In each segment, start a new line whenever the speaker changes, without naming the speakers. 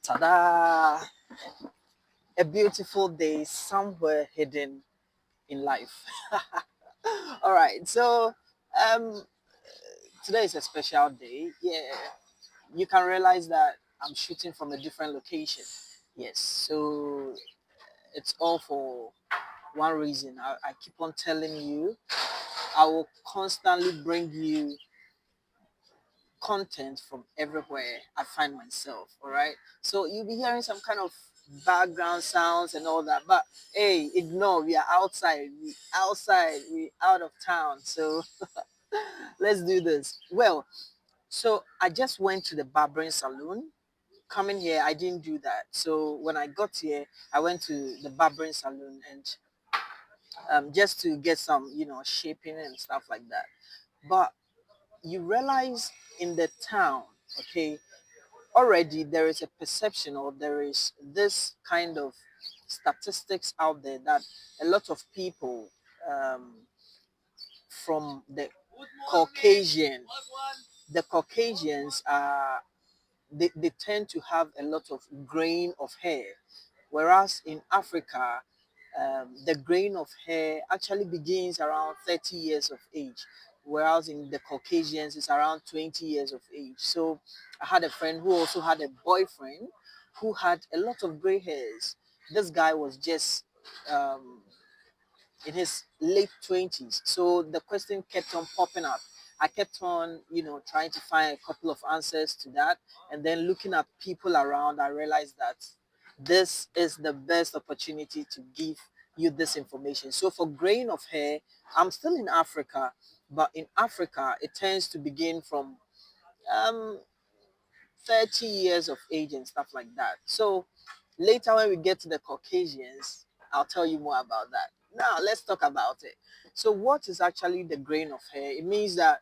Ta-da! A beautiful day somewhere hidden in life. All right, so um, today is a special day. Yeah, you can realize that I'm shooting from a different location. Yes, so it's all for one reason. I keep on telling you, I will constantly bring you content from everywhere I find myself. All right. So you'll be hearing some kind of background sounds and all that. But hey, ignore. We are outside. We outside. We out of town. So let's do this. Well, so I just went to the barbering salon. Coming here, I didn't do that. So when I got here, I went to the barbering salon and just to get some, shaping and stuff like that. But you realize in the town, okay, already there is a perception or there is this kind of statistics out there that a lot of people um, from Caucasian, the Caucasians are they tend to have a lot of grain of hair, whereas in Africa, the grain of hair actually begins around 30 years of age, whereas in the Caucasians, it's around 20 years of age. So I had a friend who also had a boyfriend who had a lot of gray hairs. This guy was just um, in his late 20s. So the question kept on popping up. I kept on, trying to find a couple of answers to that. And then looking at people around, I realized that this is the best opportunity to give you this information. So for grain of hair, I'm still in Africa, but in Africa, it tends to begin from um, 30 years of age and stuff like that. So later when we get to the Caucasians, I'll tell you more about that. Now let's talk about it. So what is actually the grain of hair? It means that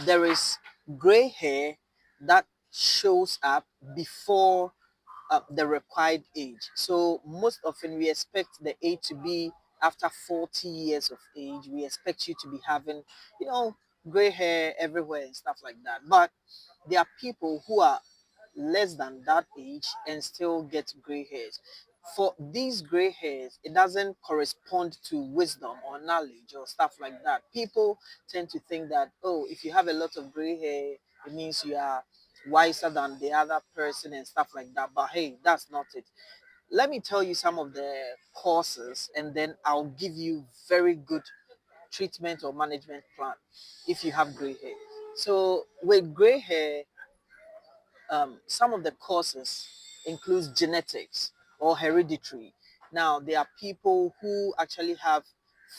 there is gray hair that shows up before the required age. So most often we expect the age to be after 40 years of age. We expect you to be having, you know, gray hair everywhere and stuff like that. But there are people who are less than that age and still get gray hairs. For these gray hairs, it doesn't correspond to wisdom or knowledge or stuff like that. People tend to think that, oh, if you have a lot of gray hair, it means you are wiser than the other person and stuff like that. But hey, that's not it. Let me tell you some of the causes and then I'll give you very good treatment or management plan if you have gray hair. So with gray hair, some of the causes includes genetics or hereditary. Now, there are people who actually have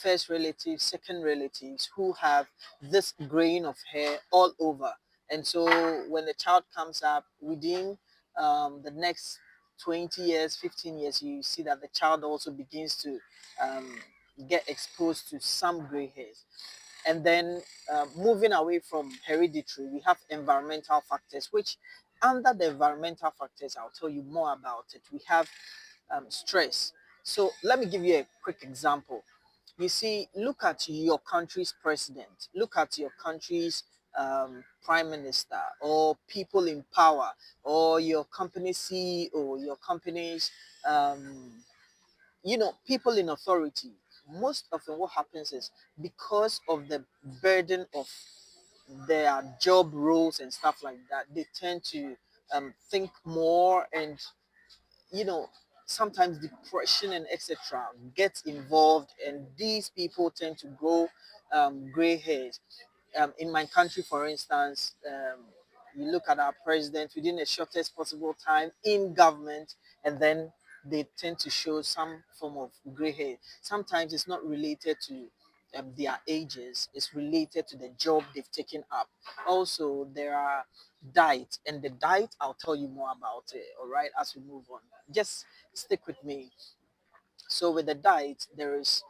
first relatives, second relatives who have this grain of hair all over. And so when the child comes up within the next 20 years, 15 years, you see that the child also begins to um, get exposed to some gray hairs. And then moving away from hereditary, we have environmental factors, which under the environmental factors, I'll tell you more about it. We have stress. So let me give you a quick example. You see, look at your country's president, look at your country's prime minister or people in power or your company CEO, your company's people in authority. Most often what happens is because of the burden of their job roles and stuff like that, they tend to think more and you know sometimes depression and etc gets involved, and these people tend to grow gray hairs. In my country, for instance, you look at our president within the shortest possible time in government, and then they tend to show some form of gray hair. Sometimes it's not related to their ages, it's related to the job they've taken up. Also, there are diet, and the diet, I'll tell you more about it, all right, as we move on. Just stick with me. So with the diet, there is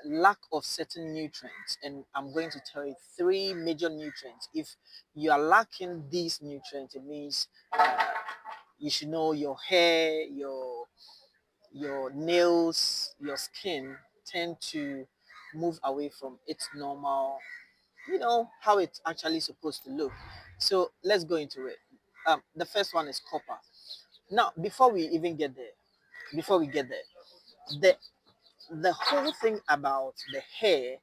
lack of certain nutrients, and I'm going to tell you three major nutrients. If you are lacking these nutrients, it means you should know your hair, your nails, your skin tend to move away from its normal, how it's actually supposed to look. So let's go into it. The first one is copper. Now, before we even get there, before we get there, the the whole thing about the hair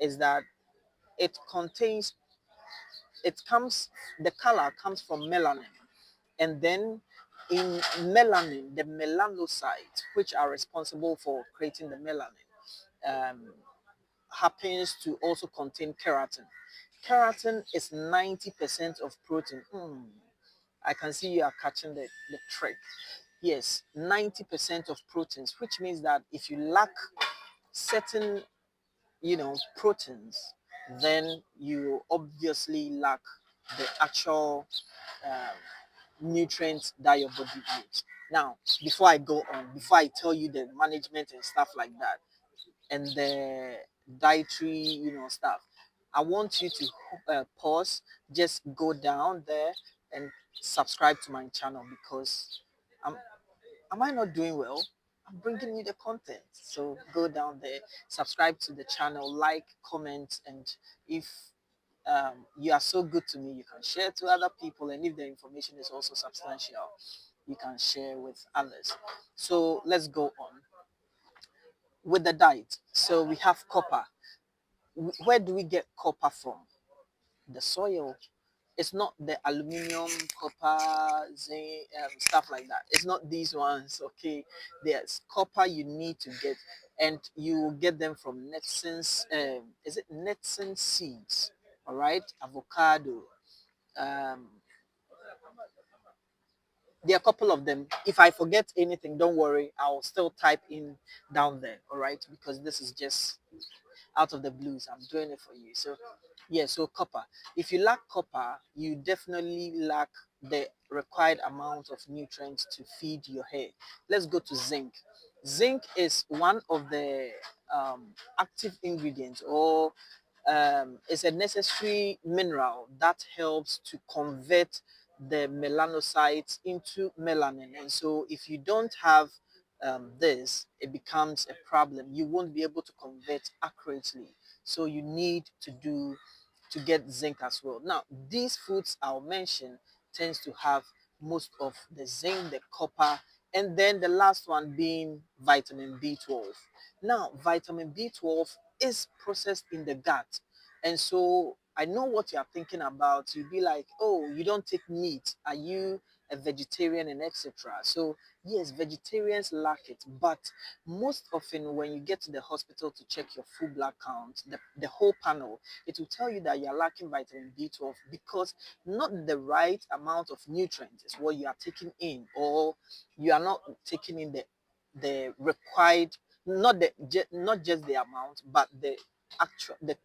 is that it contains, it comes, the color comes from melanin, and then in melanin, the melanocytes, which are responsible for creating the melanin, um, happens to also contain keratin. Keratin is 90% of protein. I can see you are catching the trick. Yes, 90% of proteins, which means that if you lack certain, proteins, then you obviously lack the actual um, nutrients that your body needs. Now, before I go on, before I tell you the management and stuff like that, and the dietary, stuff, I want you to pause, just go down there and subscribe to my channel, because I'm, am I not doing well? I'm bringing you the content. So go down there, subscribe to the channel, like, comment, and if you are so good to me, you can share to other people. And if the information is also substantial, you can share with others. So let's go on with the diet. So we have copper. Where do we get copper from? The soil. It's not the aluminum, copper, zinc, stuff like that. It's not these ones, okay? There's copper you need to get, and you get them from NETSIN's, is it NETSIN seeds? All right, avocado. Um, there are a couple of them. If I forget anything, don't worry. I'll still type in down there, all right? Because this is just out of the blues. I'm doing it for you. So, yeah, so copper. If you lack copper, you definitely lack the required amount of nutrients to feed your hair. Let's go to zinc. Zinc is one of the active ingredients, or is a necessary mineral that helps to convert the melanocytes into melanin. And so if you don't have this, it becomes a problem. You won't be able to convert accurately. So you need to get zinc as well. Now, these foods I'll mention tends to have most of the zinc, the copper, and then the last one being vitamin B12. Now, vitamin B12 is processed in the gut. And so I know what you're thinking about. You'll be like, oh, you don't take meat. Are you a vegetarian and etc.? So yes, vegetarians lack it, but most often when you get to the hospital to check your full blood count, the whole panel, it will tell you that you're lacking vitamin B12 because not the right amount of nutrients is what you are taking in, or you are not taking in the required, not just the amount, but the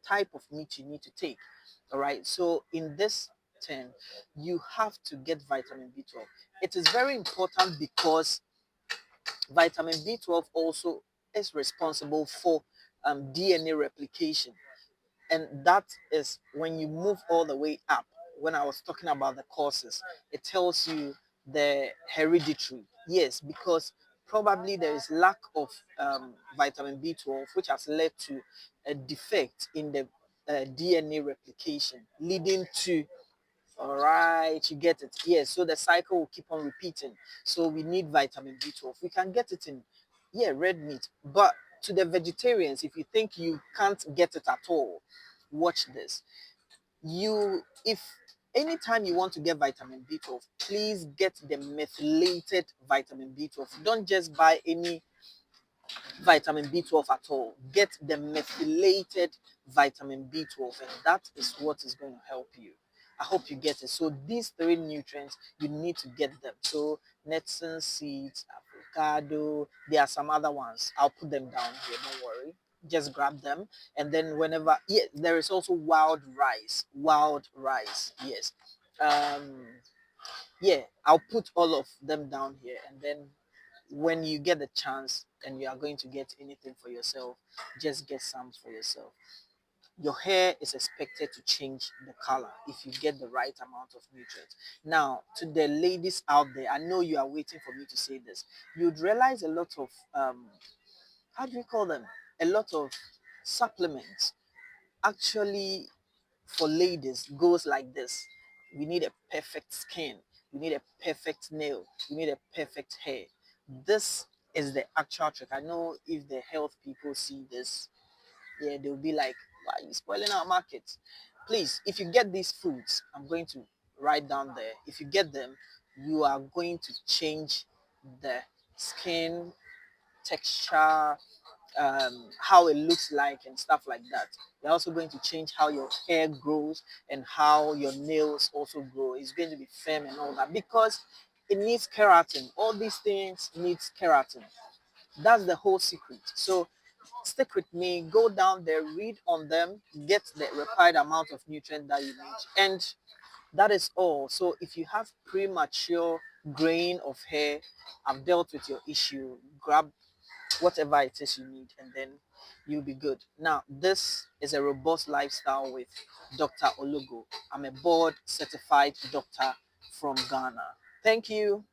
type of meat you need to take. All right. So in this term, you have to get vitamin B12. It is very important because vitamin B12 also is responsible for DNA replication. And that is when you move all the way up. When I was talking about the causes, it tells you the hereditary. Yes, because probably there is lack of vitamin B12, which has led to a defect in the DNA replication, leading to, all right, you get it. Yes, so the cycle will keep on repeating. So we need vitamin B12. We can get it in, yeah, red meat. But to the vegetarians, if you think you can't get it at all, watch this. If anytime you want to get vitamin B12, please get the methylated vitamin B12. Don't just buy any vitamin B12 at all. Get the methylated vitamin B12, and that is what is going to help you. I hope you get it. So these three nutrients, you need to get them. So NETSIN seeds, avocado, there are some other ones. I'll put them down here, don't worry. Just grab them. And then whenever, yeah, there is also wild rice. Wild rice, yes. Yeah, I'll put all of them down here. And then when you get the chance and you are going to get anything for yourself, just get some for yourself. Your hair is expected to change the color if you get the right amount of nutrients. Now, to the ladies out there, I know you are waiting for me to say this. You'd realize a lot of, how do you call them? A lot of supplements actually for ladies goes like this. We need a perfect skin. you need a perfect nail, you need a perfect hair. This is the actual trick. I know if the health people see this, yeah, they'll be like, why are you spoiling our market? Please, if you get these foods, I'm going to write down there. If you get them, you are going to change the skin texture, how it looks like, and stuff like that. You're also going to change how your hair grows and how your nails also grow. It's going to be firm and all that because it needs keratin. All these things needs keratin. That's the whole secret. So stick with me, go down there, read on them, get the required amount of nutrient that you need, and that is all. So if you have premature graying of hair, I've dealt with your issue. Grab whatever it is you need, and then you'll be good. Now, this is a robust lifestyle with Dr. Ologo. I'm a board certified doctor from Ghana. Thank you.